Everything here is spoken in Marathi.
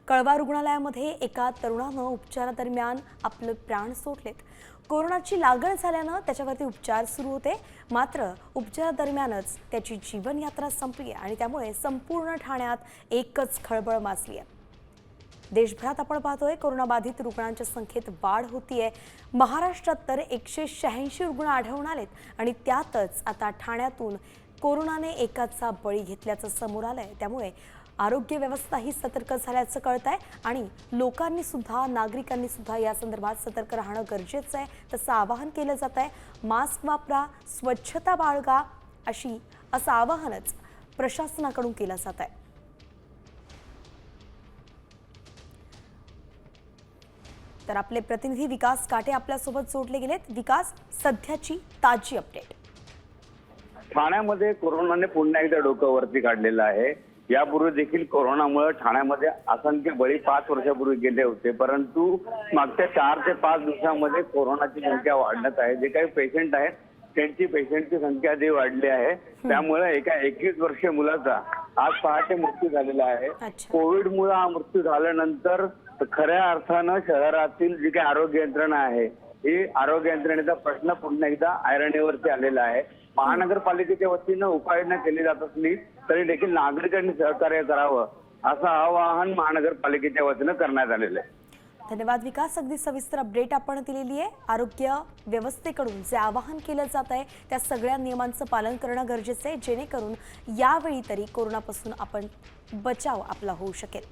कळवा रुग्णालयामध्ये एका तरुणानं उपचारादरम्यान आपले प्राण सोडलेत। कोरोनाची लागण झाल्यानं त्याच्यावरती उपचार सुरू होते, मात्र उपचारादरम्यानच त्याची जीवनयात्रा संपली आणि त्यामुळे संपूर्ण ठाण्यात एकच खळबळ माजली आहे। देशभरात आपण पाहतोय कोरोनाबाधित रुग्णांच्या संख्येत वाढ होतीये। महाराष्ट्रात तर 186 रुग्ण आढळून आलेत आणि त्यातच आता ठाण्यातून कोरोनाने एकाचा बळी घेतल्याचं समोर आलंय। त्यामुळे आरोग्य व्यवस्था ही सतर्क झाल्याचं कळतंय आणि लोकांनी सुद्धा नागरिकांनी सुद्धा या संदर्भात सतर्क राहणं गरजेचं आहे। तसं आवाहन केलं जात आहे, मास्क वापरा, स्वच्छता बाळगा असं आवाहनच प्रशासनाकडून केलं जात आहे। तर आपले प्रतिनिधी विकास काटे आपल्यासोबत जोडले गेलेत। विकास, सध्याची ताजी अपडेट। ठाण्यामध्ये कोरोनाने पुन्हा एकदा डोकं वरती काढलेलं आहे। यापूर्वी देखील कोरोनामुळे ठाण्यामध्ये असंख्य बळी 5 वर्षापूर्वी गेले होते, परंतु मागच्या 4 ते 5 दिवसांमध्ये कोरोनाची संख्या वाढण्यात आहे। जे काही पेशंट आहेत त्यांची पेशंटची संख्या जी वाढली आहे, त्यामुळे एका 21 वर्षीय मुलाचा आज पहाटे मृत्यू झालेला आहे। कोविडमुळे हा मृत्यू झाल्यानंतर खऱ्या अर्थानं शहरातील जी काही आरोग्य यंत्रणा आहे, ही आरोग्य यंत्रणेचा प्रश्न पुन्हा एकदा ऐरणीवरती आलेला आहे। महानगरपालिकेच्या वतीनं उपाययोजना केली जात असली तरी देखील नागरिकांनी सहकार्य करावं असं आवाहन महानगरपालिकेच्या वतीनं करण्यात आलेलं आहे। धन्यवाद विकास, अगदी सविस्तर अपडेट आपण दिलेली आहे। आरोग्य व्यवस्थेकडून जे आवाहन केलं जात आहे त्या सगळ्या नियमांचं पालन करणं गरजेचं आहे, जेणेकरून यावेळी तरी कोरोनापासून आपण बचाव आपला होऊ शकेल।